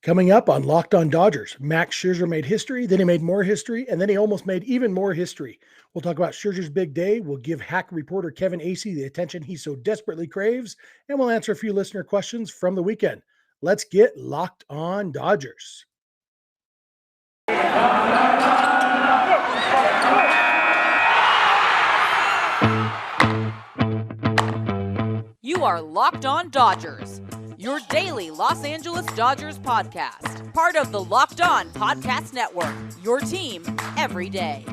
Coming up on Locked On Dodgers, Max Scherzer made history, then he made more history, and then he almost made even more history. We'll talk about Scherzer's big day. We'll give hack reporter Kevin Acee the attention he so desperately craves, and we'll answer a few listener questions from the weekend. Let's get Locked On Dodgers. You are Locked On Dodgers, your daily Los Angeles Dodgers podcast. Part of the Locked On Podcast Network, your team every day.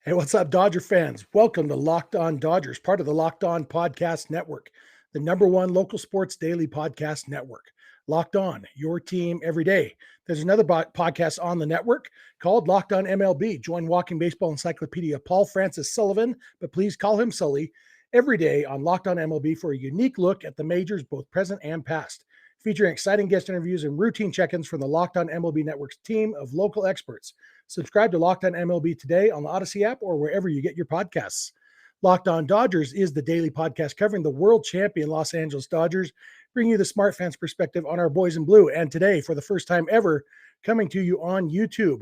Hey, what's up, Dodger fans? Welcome to Locked On Dodgers, part of the Locked On Podcast Network, the #1 local sports daily podcast network. Locked On, your team every day. There's another podcast on the network called Locked On MLB. Join Walking Baseball Encyclopedia Paul Francis Sullivan, but please call him Sully, every day on Locked On MLB for a unique look at the majors, both present and past, featuring exciting guest interviews and routine check-ins from the Locked On MLB Network's team of local experts. Subscribe to Locked On MLB today on the Odyssey app or wherever you get your podcasts. Locked On Dodgers is the daily podcast covering the world champion Los Angeles Dodgers, bringing you the smart fans perspective on our boys in blue. And today, for the first time ever, coming to you on YouTube.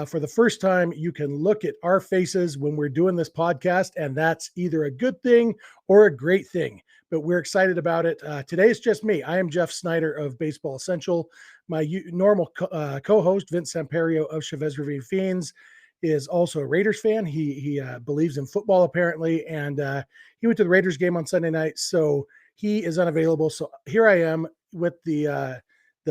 For the first time, you can look at our faces when we're doing this podcast, and that's either a good thing or a great thing. But we're excited about it. Today it's just me. I am Jeff Snider of Baseball Essential. My normal co-host, Vince Samperio of Chavez Ravine Fiends, is also a Raiders fan. He believes in football, apparently, and he went to the Raiders game on Sunday night, so he is unavailable. So here I am with the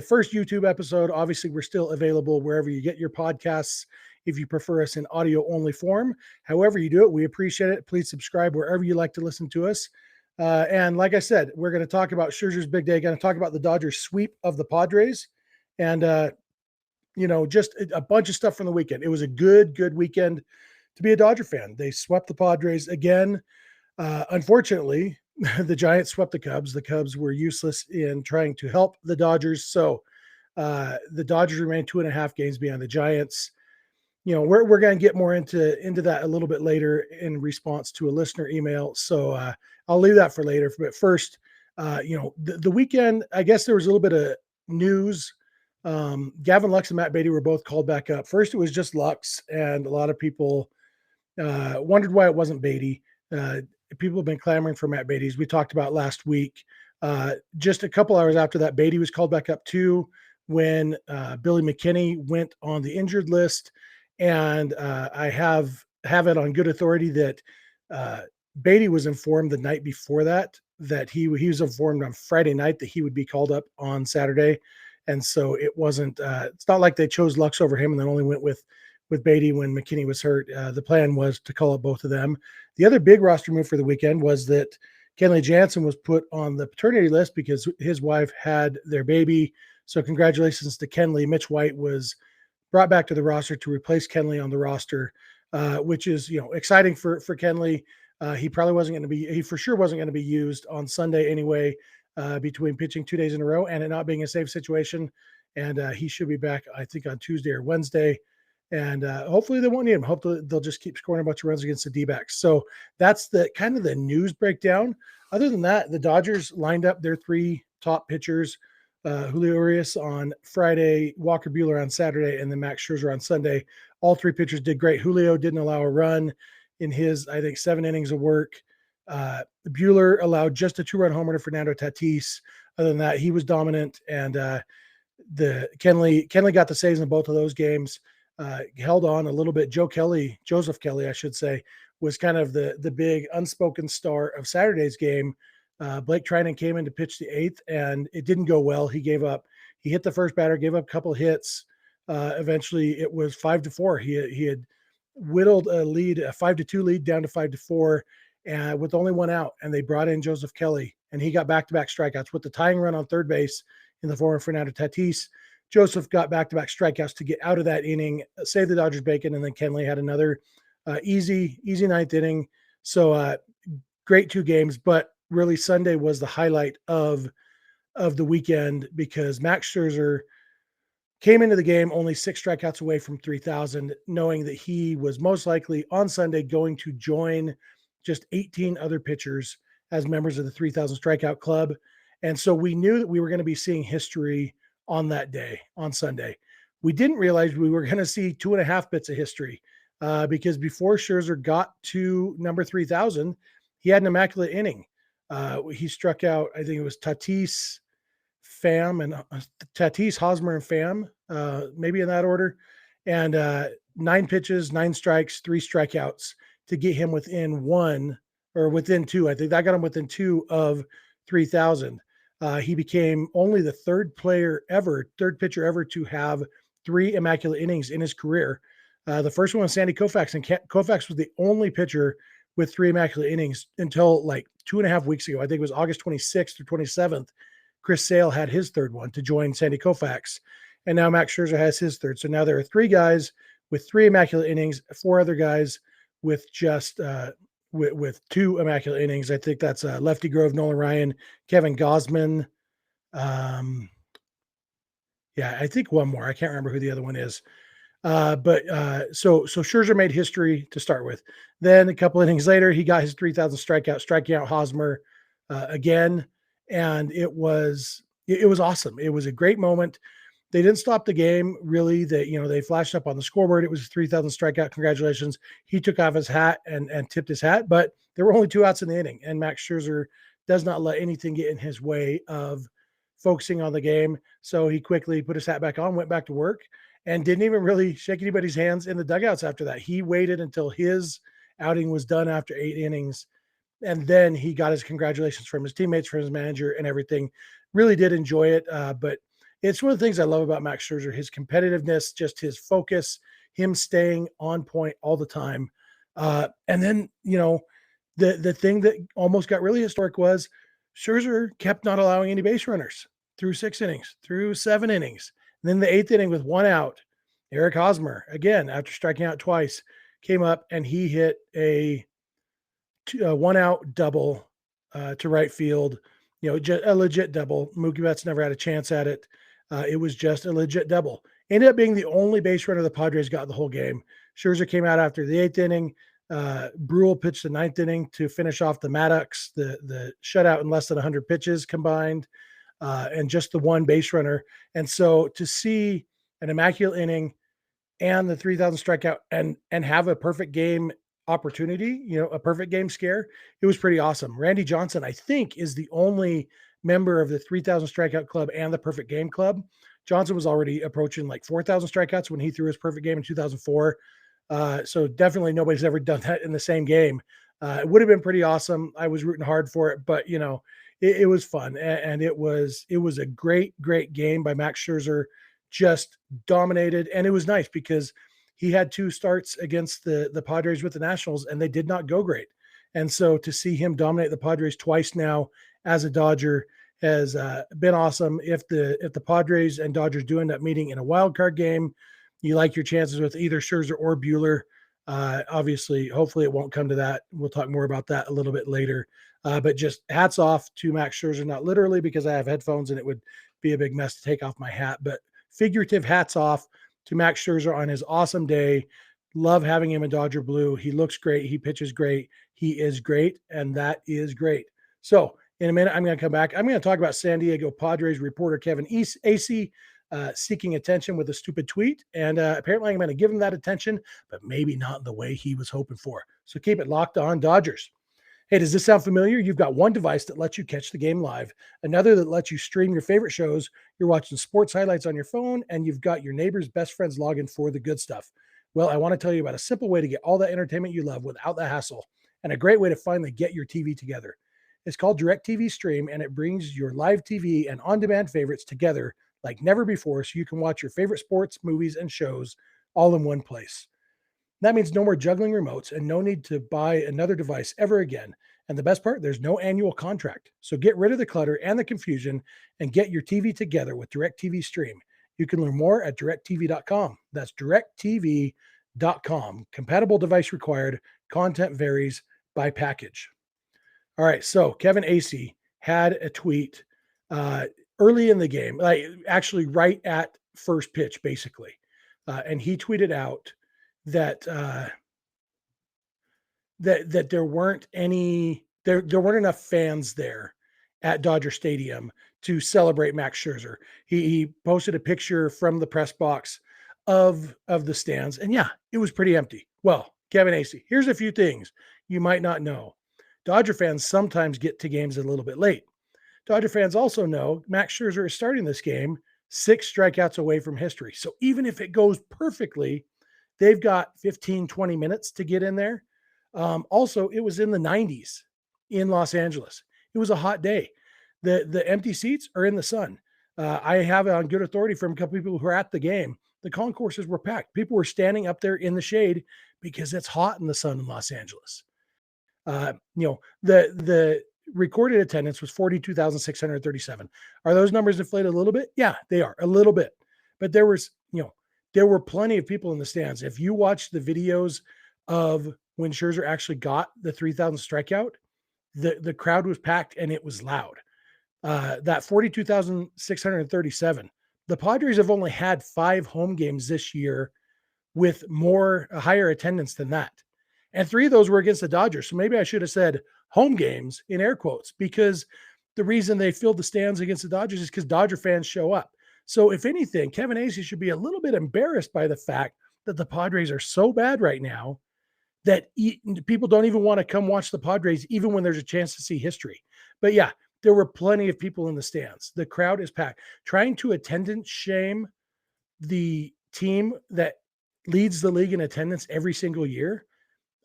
first YouTube episode. Obviously, we're still available wherever you get your podcasts if you prefer us in audio-only form. However you do it, we appreciate it. Please subscribe wherever you like to listen to us. And like I said, we're going to talk about Scherzer's big day. Going to talk about the Dodgers sweep of the Padres and, just a bunch of stuff from the weekend. It was a good weekend to be a Dodger fan. They swept the Padres again. Unfortunately, the Giants swept the Cubs. The Cubs were useless in trying to help the Dodgers. So the Dodgers remain 2.5 games behind the Giants. We're going to get more into that a little bit later in response to a listener email. So I'll leave that for later. But first, the weekend, I guess there was a little bit of news. Gavin Lux and Matt Beatty were both called back up. First, it was just Lux, and a lot of people wondered why it wasn't Beatty. People have been clamoring for Matt Beatty, as we talked about last week. Just a couple hours after that, Beatty was called back up too when Billy McKinney went on the injured list. And I have it on good authority that Beatty was informed the night before that he was informed on Friday night that he would be called up on Saturday. And so it wasn't, it's not like they chose Lux over him and then only went with Beatty when McKinney was hurt. The plan was to call up both of them. The other big roster move for the weekend was that Kenley Jansen was put on the paternity list because his wife had their baby. So congratulations to Kenley. Mitch White was brought back to the roster to replace Kenley on the roster, which is, exciting for Kenley. He for sure wasn't going to be used on Sunday anyway, between pitching 2 days in a row and it not being a safe situation. And he should be back, I think, on Tuesday or Wednesday. And hopefully they won't need him. Hopefully they'll just keep scoring a bunch of runs against the D-backs. So that's the kind of the news breakdown. Other than that, the Dodgers lined up their 3 top pitchers, Julio Urias on Friday, Walker Buehler on Saturday, and then Max Scherzer on Sunday. All 3 pitchers did great. Julio didn't allow a run in his, I think, 7 innings of work. Buehler allowed just a 2-run homer to Fernando Tatis. Other than that, he was dominant, and the Kenley got the saves in both of those games. Held on a little bit. Joseph Kelly, I should say, was kind of the big unspoken star of Saturday's game. Blake Trinan came in to pitch the 8th, and it didn't go well. He hit the first batter, gave up a couple hits. Eventually it was 5-4. He had whittled a 5-2 lead down to 5-4, and with only 1 out, and they brought in Joseph Kelly, and he got back-to-back strikeouts with the tying run on third base in the form of Fernando Tatis. Joseph got back-to-back strikeouts to get out of that inning, save the Dodgers bacon, and then Kenley had another easy 9th inning. So great 2 games, but really Sunday was the highlight of the weekend because Max Scherzer Came into the game only 6 strikeouts away from 3,000, knowing that he was most likely on Sunday going to join just 18 other pitchers as members of the 3,000 strikeout club. And so we knew that we were going to be seeing history on that day, on Sunday. We didn't realize we were going to see 2.5 bits of history because before Scherzer got to number 3,000, he had an immaculate inning. He struck out, I think it was Tatis, Hosmer, and Pham, maybe in that order. And 9 pitches, 9 strikes, 3 strikeouts to get him within 1 or within 2. I think that got him within 2 of 3,000. He became only the third pitcher ever to have 3 immaculate innings in his career. The first one was Sandy Koufax, and Koufax was the only pitcher with 3 immaculate innings until like 2.5 weeks ago. I think it was August 26th or 27th. Chris Sale had his third one to join Sandy Koufax, and now Max Scherzer has his third. So now there are 3 guys with 3 immaculate innings, 4 other guys with just with 2 immaculate innings. I think that's Lefty Grove, Nolan Ryan, Kevin Gausman. I think one more. I can't remember who the other one is. So Scherzer made history to start with. Then a couple innings later, he got his 3,000 strikeout, striking out Hosmer again. And it was awesome. It was a great moment. They didn't stop the game really. They flashed up on the scoreboard. It was 3,000 strikeout. Congratulations. He took off his hat and tipped his hat, but there were only 2 outs in the inning. And Max Scherzer does not let anything get in his way of focusing on the game. So he quickly put his hat back on, went back to work, and didn't even really shake anybody's hands in the dugouts after that. He waited until his outing was done after 8 innings. And then he got his congratulations from his teammates, from his manager, and everything. Really did enjoy it. But it's one of the things I love about Max Scherzer, his competitiveness, just his focus, him staying on point all the time. And then, the thing that almost got really historic was Scherzer kept not allowing any base runners through 6 innings, through 7 innings. And then the 8th inning with 1 out, Eric Hosmer, again, after striking out twice, came up and he hit a 1-out double to right field, just a legit double. Mookie Betts never had a chance at it. It was just a legit double. Ended up being the only base runner the Padres got the whole game. Scherzer came out after the 8th inning. Brule pitched the 9th inning to finish off the Maddox, the shutout in less than 100 pitches combined, and just the 1 base runner. And so to see an immaculate inning and the 3,000 strikeout and have a perfect game opportunity, a perfect game scare, it was pretty awesome. Randy Johnson, I think, is the only member of the 3,000 strikeout club and the perfect game club. Johnson was already approaching like 4,000 strikeouts when he threw his perfect game in 2004. So definitely nobody's ever done that in the same game. It would have been pretty awesome. I was rooting hard for it, but it was fun. And it was a great game by Max Scherzer, just dominated. And it was nice because he had 2 starts against the Padres with the Nationals, and they did not go great. And so to see him dominate the Padres twice now as a Dodger has been awesome. If the Padres and Dodgers do end up meeting in a wild card game, you like your chances with either Scherzer or Buehler. Obviously, hopefully it won't come to that. We'll talk more about that a little bit later. But just hats off to Max Scherzer, not literally because I have headphones and it would be a big mess to take off my hat, but figurative hats off to Max Scherzer on his awesome day. Love having him in Dodger blue. He looks great. He pitches great. He is great, and that is great. So in a minute, I'm going to come back. I'm going to talk about San Diego Padres reporter Kevin Acee seeking attention with a stupid tweet, and apparently I'm going to give him that attention, but maybe not in the way he was hoping for. So keep it locked on Dodgers. Hey, does this sound familiar? You've got one device that lets you catch the game live, another that lets you stream your favorite shows. You're watching sports highlights on your phone, and you've got your neighbor's best friend's login for the good stuff. Well, I want to tell you about a simple way to get all that entertainment you love without the hassle, and a great way to finally get your TV together. It's called DirecTV Stream, and it brings your live TV and on-demand favorites together like never before, so you can watch your favorite sports, movies, and shows all in one place. That means no more juggling remotes and no need to buy another device ever again. And the best part, there's no annual contract. So get rid of the clutter and the confusion and get your TV together with DirecTV Stream. You can learn more at directtv.com. That's directtv.com. Compatible device required. Content varies by package. All right, so Kevin Acee had a tweet early in the game, like actually right at first pitch, basically. And he tweeted out that that there weren't enough fans there at Dodger Stadium to celebrate Max Scherzer. He posted a picture from the press box of the stands, and yeah, it was pretty empty. Well, Kevin Acee, here's a few things you might not know. Dodger fans sometimes get to games a little bit late. Dodger fans also know Max Scherzer is starting this game 6 strikeouts away from history. So even if it goes perfectly, they've got 15, 20 minutes to get in there. Also, it was in the 90s in Los Angeles. It was a hot day. The empty seats are in the sun. I have it on good authority from a couple people who are at the game. The concourses were packed. People were standing up there in the shade because it's hot in the sun in Los Angeles. The recorded attendance was 42,637. Are those numbers inflated a little bit? Yeah, they are a little bit. But there were plenty of people in the stands. If you watch the videos of when Scherzer actually got the 3,000 strikeout, the crowd was packed and it was loud. That 42,637. The Padres have only had 5 home games this year with a higher attendance than that. And 3 of those were against the Dodgers. So maybe I should have said home games in air quotes, because the reason they filled the stands against the Dodgers is because Dodger fans show up. So if anything, Kevin Acee should be a little bit embarrassed by the fact that the Padres are so bad right now that people don't even want to come watch the Padres, even when there's a chance to see history. But yeah, there were plenty of people in the stands. The crowd is packed. Trying to attendance shame the team that leads the league in attendance every single year,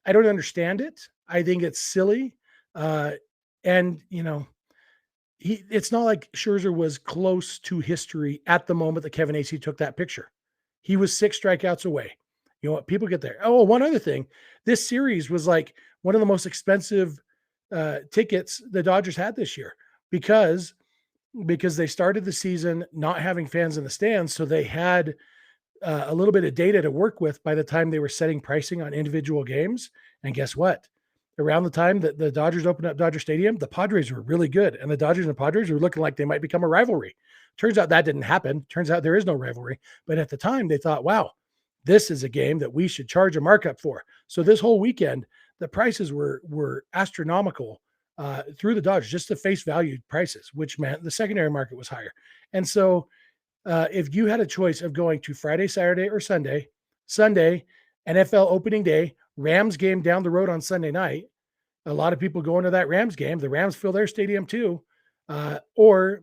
I don't understand it. I think it's silly. And it's not like Scherzer was close to history at the moment that Kevin Acee took that picture. He was 6 strikeouts away. You know what? People get there. Oh, one other thing. This series was like one of the most expensive tickets the Dodgers had this year because they started the season not having fans in the stands. So they had a little bit of data to work with by the time they were setting pricing on individual games. And guess what? Around the time that the Dodgers opened up Dodger Stadium, the Padres were really good. And the Dodgers and Padres were looking like they might become a rivalry. Turns out that didn't happen. Turns out there is no rivalry. But at the time, they thought, wow, this is a game that we should charge a markup for. So this whole weekend, the prices were astronomical through the Dodgers, just the face value prices, which meant the secondary market was higher. And so if you had a choice of going to Friday, Saturday, or Sunday, NFL opening day, Rams game down the road on Sunday night, a lot of people going to that Rams game. The Rams fill their stadium too. Or,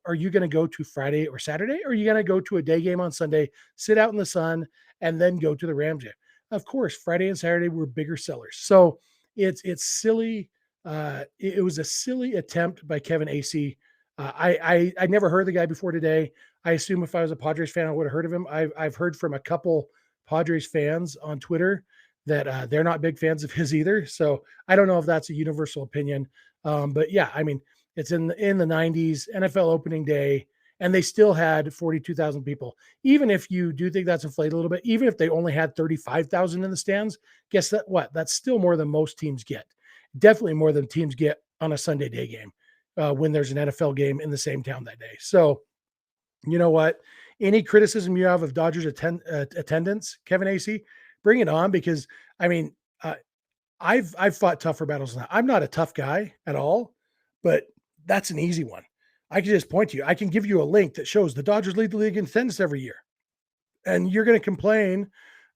are you going to go to Friday or Saturday? Or are you going to go to a day game on Sunday, sit out in the sun, and then go to the Rams game? Of course, Friday and Saturday were bigger sellers. So it's silly. It was a silly attempt by Kevin Acee. I never heard the guy before today. I assume if I was a Padres fan, I would have heard of him. I've heard from a couple Padres fans on Twitter that they're not big fans of his either. So I don't know if that's a universal opinion. But yeah, I mean, it's in the 90s, NFL opening day, and they still had 42,000 people. Even if you do think that's inflated a little bit, even if they only had 35,000 in the stands, guess what? That's still more than most teams get. Definitely more than teams get on a Sunday day game when there's an NFL game in the same town that day. So, you know what? Any criticism you have of Dodgers attendance, Kevin Acee, bring it on, because I mean, I've fought tougher battles than that. I'm not a tough guy at all, but that's an easy one. I can just point to you. I can give you a link that shows the Dodgers lead the league in attendance every year. And you're going to complain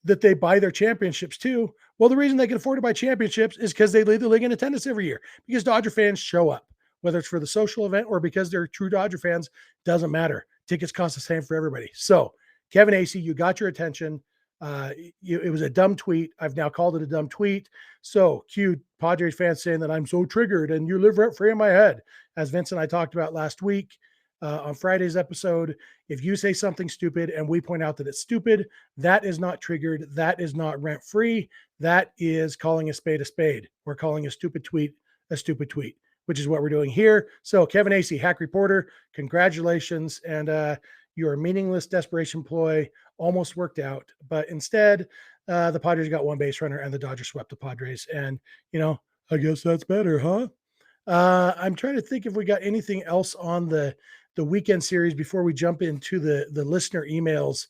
that they buy their championships too. Well, the reason they can afford to buy championships is because they lead the league in attendance every year, because Dodger fans show up, whether it's for the social event or because they're true Dodger fans, doesn't matter. Tickets cost the same for everybody. So Kevin Acee, you got your attention. It was a dumb tweet. I've now called it a dumb tweet. So cue Padres fans saying that I'm so triggered and you live rent free in my head. As Vince and I talked about last week on Friday's episode, if you say something stupid and we point out that it's stupid, that is not triggered. That is not rent free. That is calling a spade a spade. We're calling a stupid tweet, which is what we're doing here. So Kevin Acee, Hack Reporter, congratulations. And your meaningless desperation ploy almost worked out, but instead the Padres got one base runner and the Dodgers swept the Padres. And, I guess that's better, huh? I'm trying to think if we got anything else on the the weekend series before we jump into the listener emails.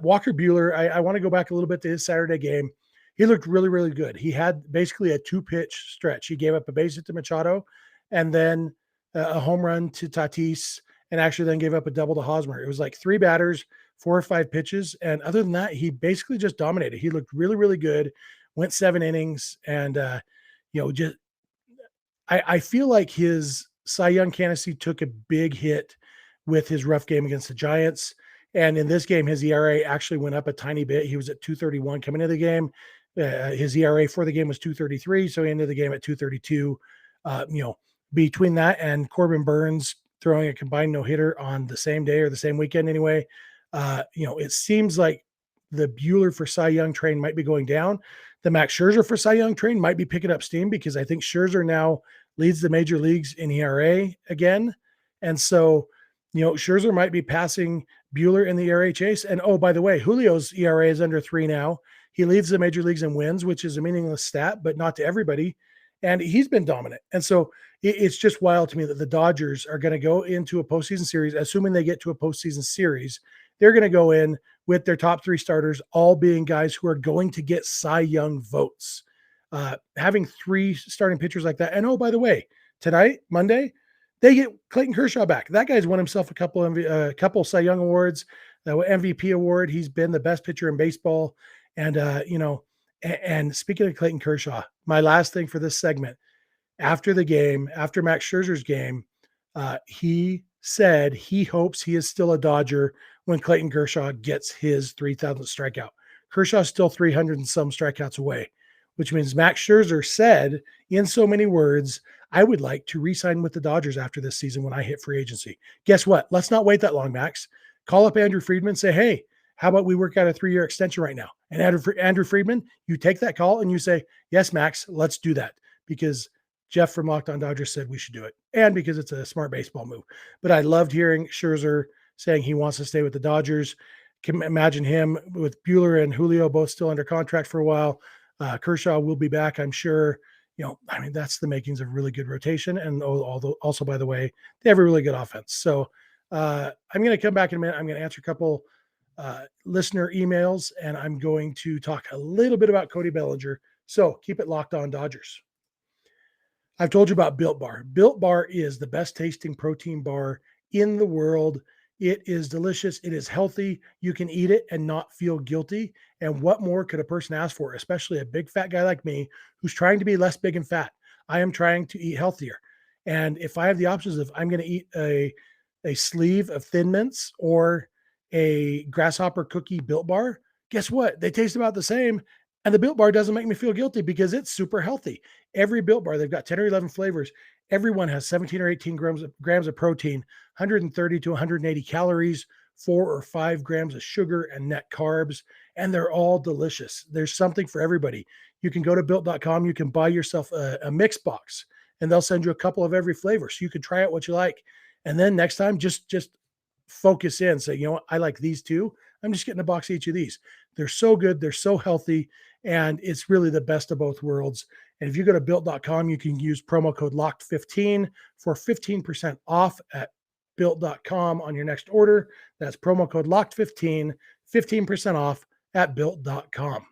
Walker Buehler, I want to go back a little bit to his Saturday game. He looked really, really good. He had basically a 2-pitch stretch. He gave up a base hit to Machado and then a home run to Tatis, and actually then gave up a double to Hosmer. It was like 3 batters, 4 or 5 pitches. And other than that, he basically just dominated. He looked really, really good, went 7 innings. And, just I feel like his Cy Young candidacy took a big hit with his rough game against the Giants. And in this game, his ERA actually went up a tiny bit. He was at 2.31 coming into the game. His ERA for the game was 2.33, so he ended the game at 2.32. Between that and Corbin Burns throwing a combined no-hitter on the same day or the same weekend anyway, it seems like the Buehler for Cy Young train might be going down. The Max Scherzer for Cy Young train might be picking up steam because I think Scherzer now leads the major leagues in ERA again. And so, Scherzer might be passing Buehler in the ERA chase. And oh, by the way, Julio's ERA is under 3 now. He leads the major leagues in wins, which is a meaningless stat, but not to everybody. And he's been dominant. And so it's just wild to me that the Dodgers are going to go into a postseason series, assuming they get to a postseason series. They're going to go in with their top 3 starters, all being guys who are going to get Cy Young votes. Having 3 starting pitchers like that. And oh, by the way, tonight, Monday, they get Clayton Kershaw back. That guy's won himself a couple Cy Young awards, MVP award. He's been the best pitcher in baseball. And, and speaking of Clayton Kershaw, my last thing for this segment, after the game, after Max Scherzer's game, he said he hopes he is still a Dodger when Clayton Kershaw gets his 3,000th strikeout. Kershaw's still 300 and some strikeouts away, which means Max Scherzer said in so many words, I would like to re-sign with the Dodgers after this season when I hit free agency. Guess what? Let's not wait that long, Max. Call up Andrew Friedman and say, hey, how about we work out a 3-year extension right now? And Andrew Friedman, you take that call and you say, yes, Max, let's do that. Because Jeff from Locked On Dodgers said we should do it. And because it's a smart baseball move. But I loved hearing Scherzer saying he wants to stay with the Dodgers. Can imagine him with Buehler and Julio both still under contract for a while. Kershaw will be back, I'm sure. That's the makings of really good rotation. And also, by the way, they have a really good offense. So I'm going to come back in a minute. I'm going to answer a couple listener emails, and I'm going to talk a little bit about Cody Bellinger. So keep it locked on Dodgers. I've told you about Built Bar. Built Bar is the best tasting protein bar in the world. It is delicious. It is healthy. You can eat it and not feel guilty. And what more could a person ask for, especially a big fat guy like me who's trying to be less big and fat? I am trying to eat healthier. And if I have the options of I'm going to eat a sleeve of Thin Mints or a grasshopper cookie Built Bar, guess what? They taste about the same. And the Built Bar doesn't make me feel guilty because it's super healthy. Every Built Bar, they've got 10 or 11 flavors. Everyone has 17 or 18 grams of protein, 130 to 180 calories, 4 or 5 grams of sugar and net carbs, and they're all delicious. There's something for everybody. You can go to built.com. You can buy yourself a mix box, and they'll send you a couple of every flavor so you can try out what you like. And then next time, just focus in. Say, you know what? I like these two. I'm just getting a box of each of these. They're so good. They're so healthy. And it's really the best of both worlds. And if you go to built.com, you can use promo code LOCKED15 for 15% off at built.com on your next order. That's promo code LOCKED15, 15% off at built.com.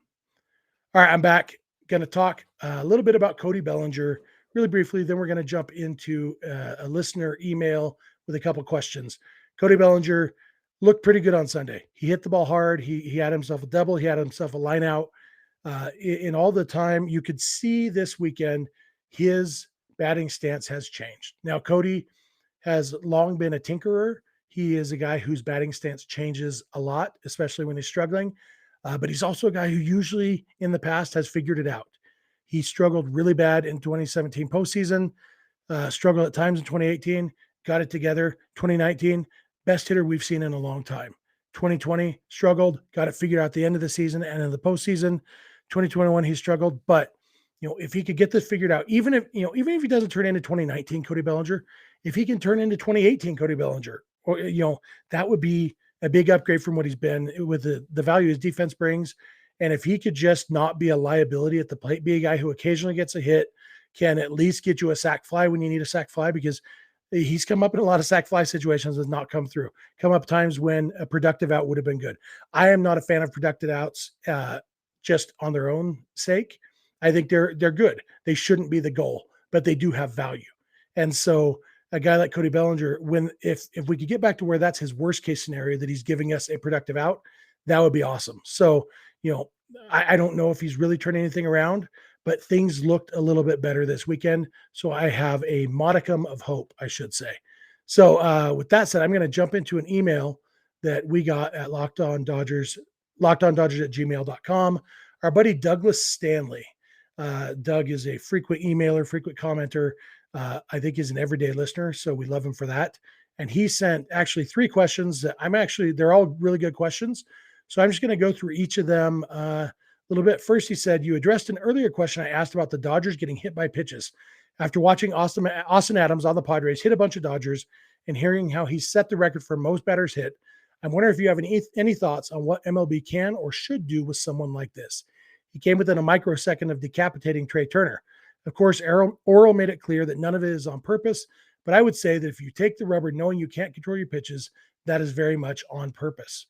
All right, I'm back. Going to talk a little bit about Cody Bellinger really briefly. Then we're going to jump into a listener email with a couple questions. Cody Bellinger looked pretty good on Sunday. He hit the ball hard. He had himself a double. He had himself a line out. In all the time, you could see this weekend, his batting stance has changed. Now, Cody has long been a tinkerer. He is a guy whose batting stance changes a lot, especially when he's struggling. But he's also a guy who usually in the past has figured it out. He struggled really bad in 2017 postseason, struggled at times in 2018, got it together. 2019, best hitter we've seen in a long time. 2020 struggled, got it figured out at the end of the season and in the postseason. 2021 he struggled, but if he could get this figured out, even if he doesn't turn into 2019 Cody Bellinger, if he can turn into 2018 Cody Bellinger, or that would be a big upgrade from what he's been with the value his defense brings. And if he could just not be a liability at the plate, be a guy who occasionally gets a hit, can at least get you a sac fly when you need a sac fly, because He's come up in a lot of sack fly situations, has not come through. Come up times when a productive out would have been good. I am not a fan of productive outs just on their own sake. I think they're good. They shouldn't be the goal, but they do have value. And so a guy like Cody Bellinger, if we could get back to where that's his worst case scenario, that he's giving us a productive out, that would be awesome. So, I don't know if he's really turned anything around, but things looked a little bit better this weekend. So I have a modicum of hope, I should say. So with that said, I'm going to jump into an email that we got at lockedondodgers at gmail.com. Our buddy Douglas Stanley. Doug is a frequent emailer, frequent commenter. I think he's an everyday listener, so we love him for that. And he sent actually 3 questions that they're all really good questions. So I'm just going to go through each of them a little bit. First, he said, you addressed an earlier question I asked about the Dodgers getting hit by pitches. After watching Austin Adams on the Padres hit a bunch of Dodgers and hearing how he set the record for most batters hit, I'm wondering if you have any thoughts on what MLB can or should do with someone like this. He came within a microsecond of decapitating Trey Turner. Of course, Orel made it clear that none of it is on purpose, but I would say that if you take the rubber knowing you can't control your pitches, that is very much on purpose.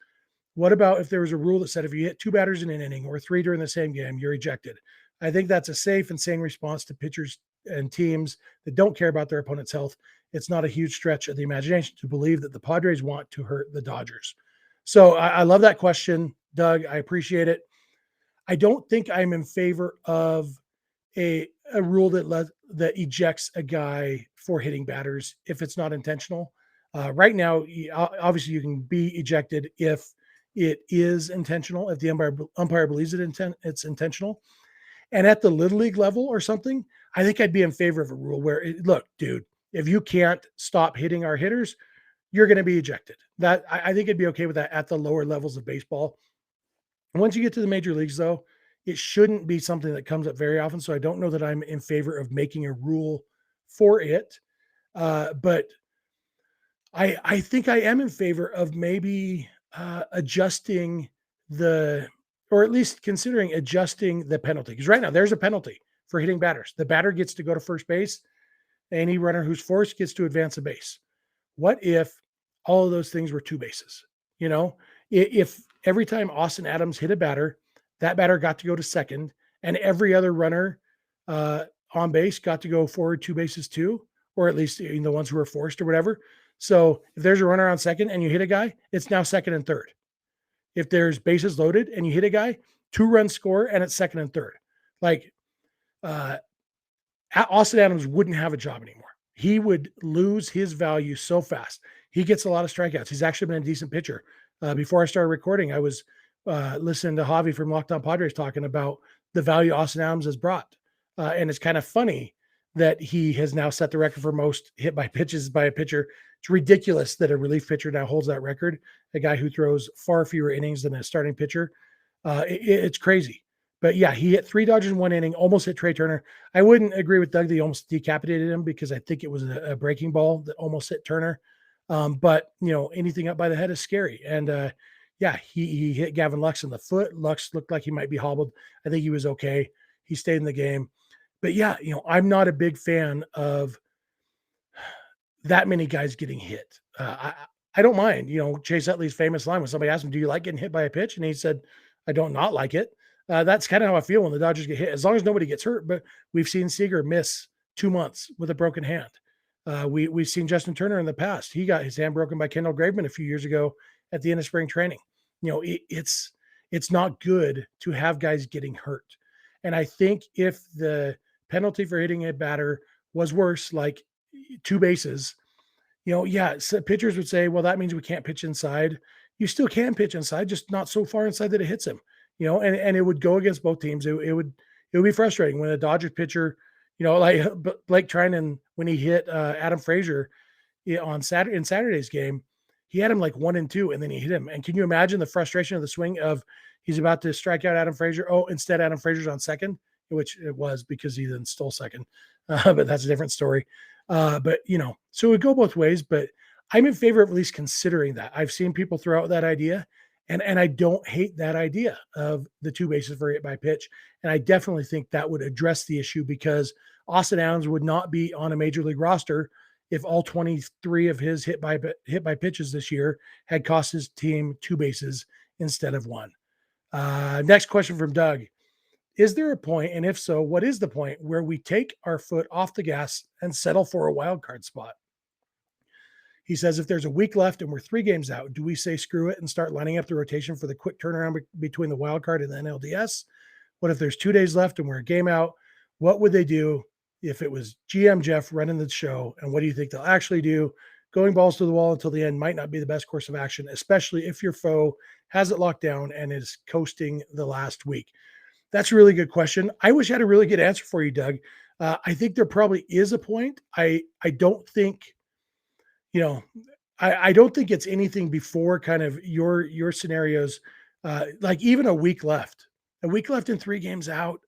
What about if there was a rule that said if you hit 2 batters in an inning or 3 during the same game, you're ejected? I think that's a safe and sane response to pitchers and teams that don't care about their opponent's health. It's not a huge stretch of the imagination to believe that the Padres want to hurt the Dodgers. So I love that question, Doug. I appreciate it. I don't think I'm in favor of a rule that ejects a guy for hitting batters if it's not intentional. Right now, obviously, you can be ejected if it is intentional, if the umpire believes it's intentional. And at the little league level or something, I think I'd be in favor of a rule where, look, dude, if you can't stop hitting our hitters, you're going to be ejected. That I think I'd be okay with that at the lower levels of baseball. Once you get to the major leagues, though, it shouldn't be something that comes up very often. So I don't know that I'm in favor of making a rule for it. But I think I am in favor of maybe adjusting or at least considering adjusting the penalty. Because right now there's a penalty for hitting batters. The batter gets to go to first base. Any runner who's forced gets to advance a base. What if all of those things were 2 bases? If every time Austin Adams hit a batter, that batter got to go to second, and every other runner on base got to go forward 2 bases too, or at least the ones who were forced or whatever. So if there's a runner on second and you hit a guy, it's now second and third. If there's bases loaded and you hit a guy, 2 runs score and it's second and third. Like Austin Adams wouldn't have a job anymore. He would lose his value so fast. He gets a lot of strikeouts. He's actually been a decent pitcher. Before I started recording, I was listening to Javi from Locked On Padres talking about the value Austin Adams has brought. And it's kind of funny that he has now set the record for most hit by pitches by a pitcher. It's ridiculous that a relief pitcher now holds that record, a guy who throws far fewer innings than a starting pitcher. It's crazy. But yeah, he hit 3 Dodgers in 1 inning, almost hit Trey Turner. I wouldn't agree with Doug that he almost decapitated him because I think it was a breaking ball that almost hit Turner. But, anything up by the head is scary. And he hit Gavin Lux in the foot. Lux looked like he might be hobbled. I think he was okay. He stayed in the game. But yeah, I'm not a big fan of that many guys getting hit. I don't mind, Chase Utley's famous line when somebody asked him, do you like getting hit by a pitch? And he said, I don't not like it. That's kind of how I feel when the Dodgers get hit, as long as nobody gets hurt. But we've seen Seager miss 2 months with a broken hand. We've seen Justin Turner in the past. He got his hand broken by Kendall Graveman a few years ago at the end of spring training. It's not good to have guys getting hurt. And I think if the penalty for hitting a batter was worse, like 2 bases, so pitchers would say, well, that means we can't pitch inside. You still can pitch inside, just not so far inside that it hits him, and it would go against both teams. It would be frustrating when a Dodgers pitcher, like Blake Trinan, when he hit Adam Frazier in Saturday's game, he had him like 1 and 2, and then he hit him. And can you imagine the frustration of the swing of he's about to strike out Adam Frazier? Oh, instead Adam Frazier's on second, which it was because he then stole second. But that's a different story. But so it would go both ways, but I'm in favor of at least considering that. I've seen people throw out that idea, and I don't hate that idea of the 2 bases for hit by pitch. And I definitely think that would address the issue because Austin Adams would not be on a major league roster if all 23 of his hit by pitches this year had cost his team 2 bases instead of 1. Next question from Doug. Is there a point, and if so, what is the point where we take our foot off the gas and settle for a wild card spot? He says, if there's a week left and we're 3 games out, do we say screw it and start lining up the rotation for the quick turnaround between the wild card and the NLDS? What if there's 2 days left and we're a game out? What would they do if it was GM Jeff running the show? And what do you think they'll actually do? Going balls to the wall until the end might not be the best course of action, especially if your foe has it locked down and is coasting the last week. That's a really good question. I wish I had a really good answer for you, Doug. I think there probably is a point. I don't think, I don't think it's anything before kind of your scenarios, like even a week left and 3 games out.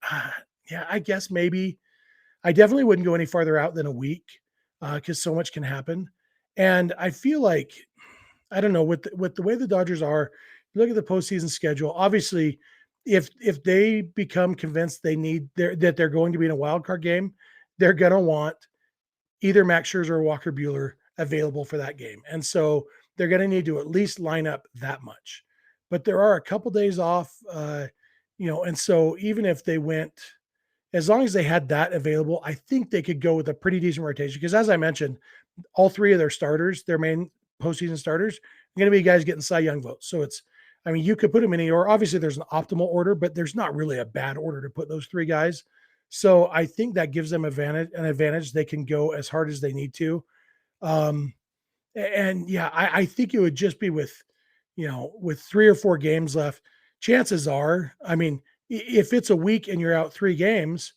Yeah, I guess maybe. I definitely wouldn't go any farther out than a week because so much can happen. And I feel like, I don't know, with the way the Dodgers are, you look at the postseason schedule, obviously, if they become convinced that they're going to be in a wild card game, they're going to want either Max Scherzer or Walker Buehler available for that game. And so they're going to need to at least line up that much. But there are a couple days off, and so even if they went, as long as they had that available, I think they could go with a pretty decent rotation. Because as I mentioned, all 3 of their starters, their main postseason starters, are going to be guys getting Cy Young votes. So you could put them in any order. Obviously, there's an optimal order, but there's not really a bad order to put those 3 guys. So I think that gives them an advantage. They can go as hard as they need to. I think it would just be with 3 or 4 games left. Chances are, if it's a week and you're out 3 games,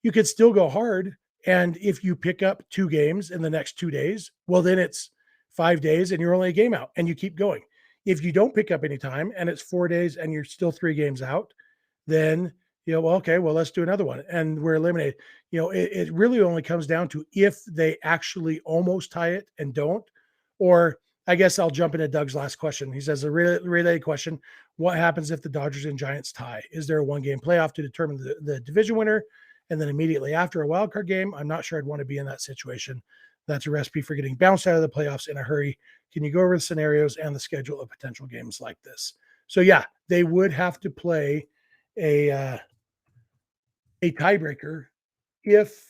you could still go hard. And if you pick up 2 games in the next 2 days, well, then it's 5 days and you're only a game out and you keep going. If you don't pick up any time and it's 4 days and you're still 3 games out, then, okay, well, let's do another one. And we're eliminated. It really only comes down to if they actually almost tie it and don't, or I guess I'll jump into Doug's last question. He says a related question. What happens if the Dodgers and Giants tie? Is there a 1-game playoff to determine the division winner? And then immediately after a wild card game, I'm not sure I'd want to be in that situation. That's a recipe for getting bounced out of the playoffs in a hurry. Can you go over the scenarios and the schedule of potential games like this? So yeah, they would have to play a tiebreaker if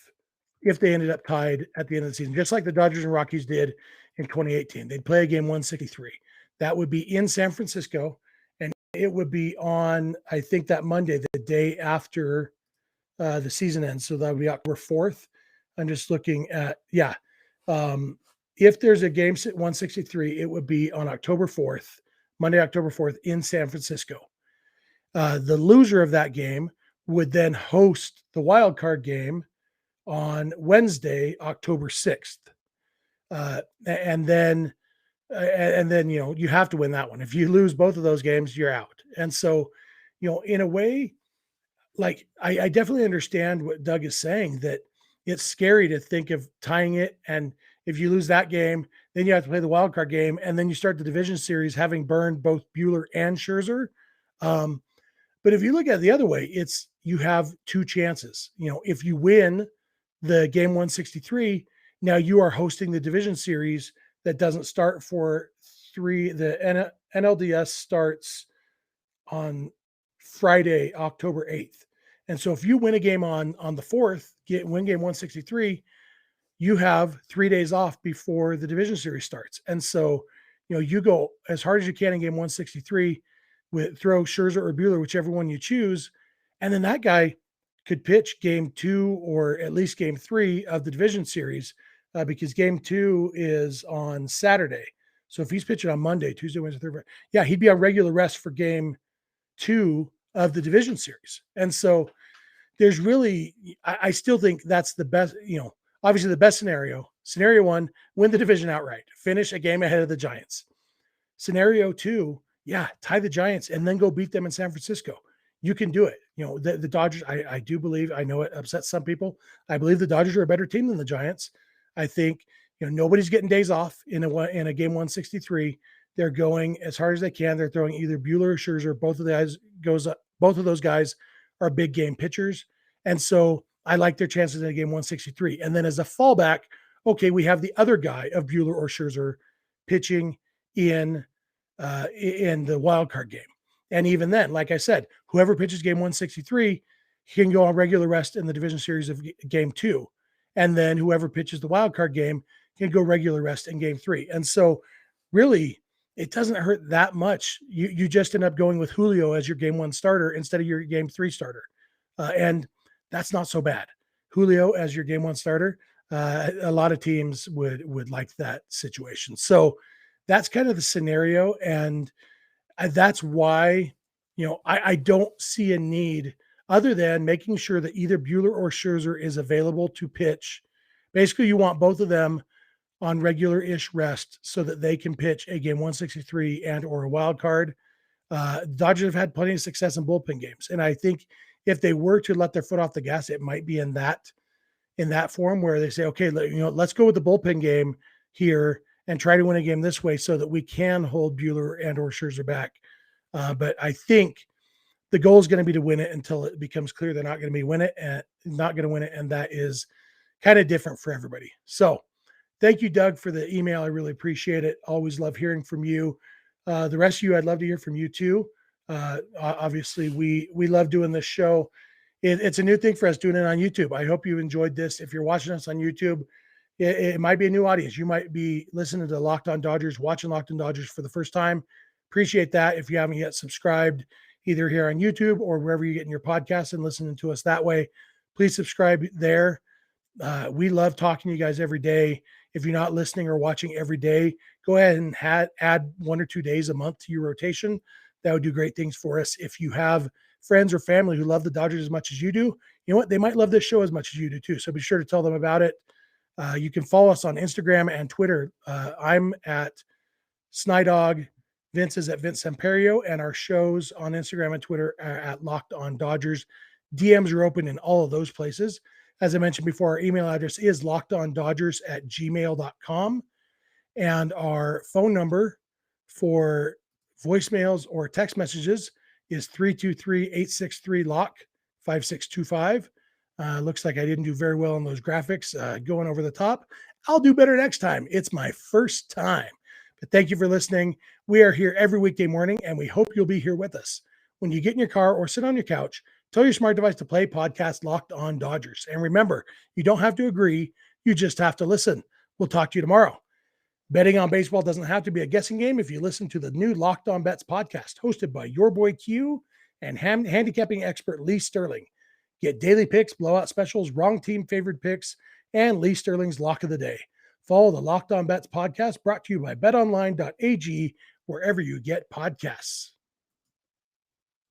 they ended up tied at the end of the season, just like the Dodgers and Rockies did in 2018. They'd play a game 163. That would be in San Francisco, and it would be on, I think, that Monday, the day after the season ends. So that would be October 4th. I'm just looking at, if there's a game 163, it would be on October 4th, Monday, October 4th in San Francisco. The loser of that game would then host the wild card game on Wednesday, October 6th. And then you have to win that one. If you lose both of those games, you're out. And so, in a way, like I definitely understand what Doug is saying, that it's scary to think of tying it. And if you lose that game, then you have to play the wild card game. And then you start the division series having burned both Buehler and Scherzer. But if you look at it the other way, you have 2 chances. If you win the game 163, now you are hosting the division series that doesn't start for 3. The NLDS starts on Friday, October 8th. And so if you win a game on the 4th, win game 163, you have 3 days off before the division series starts. And so, you go as hard as you can in game 163 throw Scherzer or Buehler, whichever one you choose. And then that guy could pitch game 2 or at least game 3 of the division series because game 2 is on Saturday. So if he's pitching on Monday, Tuesday, Wednesday, Thursday, he'd be on regular rest for game 2 of the division series. And so there's really, I still think that's the best, obviously the best scenario. Scenario 1, win the division outright, finish a game ahead of the Giants. Scenario 2, tie the Giants and then go beat them in San Francisco. You can do it. The Dodgers, I do believe, I know it upsets some people. I believe the Dodgers are a better team than the Giants. I think, nobody's getting days off in a game 163. They're going as hard as they can. They're throwing either Buehler or Scherzer. Both of those guys are big game pitchers. And so I like their chances in a game 163. And then as a fallback, okay, we have the other guy of Buehler or Scherzer pitching in the wild card game. And even then, like I said, whoever pitches game 163 can go on regular rest in the division series of game 2. And then whoever pitches the wild card game can go regular rest in game 3. And so really, it doesn't hurt that much. You just end up going with Julio as your game 1 starter instead of your game 3 starter. And that's not so bad. Julio as your game 1 starter, a lot of teams would like that situation. So that's kind of the scenario. And that's why, I don't see a need other than making sure that either Buehler or Scherzer is available to pitch. Basically, you want both of them on regular-ish rest so that they can pitch a game 163 and or a wild card. Dodgers have had plenty of success in bullpen games. And I think if they were to let their foot off the gas, it might be in that form where they say, okay, let's go with the bullpen game here and try to win a game this way so that we can hold Buehler and or Scherzer back. But I think the goal is going to be to win it until it becomes clear they're not going to win it. And that is kind of different for everybody. So thank you, Doug, for the email. I really appreciate it. Always love hearing from you. The rest of you, I'd love to hear from you too. Obviously, we love doing this show. It's a new thing for us doing it on YouTube. I hope you enjoyed this. If you're watching us on YouTube, it might be a new audience. You might be listening to Locked On Dodgers, watching Locked On Dodgers for the first time. Appreciate that. If you haven't yet subscribed, either here on YouTube or wherever you're getting your podcasts and listening to us that way, please subscribe there. We love talking to you guys every day. If you're not listening or watching every day, go ahead and add 1 or 2 days a month to your rotation. That would do great things for us. If you have friends or family who love the Dodgers as much as you do, you know what? They might love this show as much as you do too. So be sure to tell them about it. You can follow us on Instagram and Twitter. I'm at Snydog. Vince is at Vince Samperio, and our shows on Instagram and Twitter are at Locked On Dodgers. DMs are open in all of those places. As I mentioned before, our email address is lockedondodgers@gmail.com. And our phone number for voicemails or text messages is 323-863-LOCK 5625. Looks like I didn't do very well on those graphics going over the top. I'll do better next time. It's my first time. But thank you for listening. We are here every weekday morning, and we hope you'll be here with us. When you get in your car or sit on your couch, tell your smart device to play podcast Locked On Dodgers. And remember, you don't have to agree. You just have to listen. We'll talk to you tomorrow. Betting on baseball doesn't have to be a guessing game if you listen to the new Locked On Bets podcast hosted by your boy Q and handicapping expert Lee Sterling. Get daily picks, blowout specials, wrong team favored picks, and Lee Sterling's lock of the day. Follow the Locked On Bets podcast brought to you by BetOnline.ag wherever you get podcasts.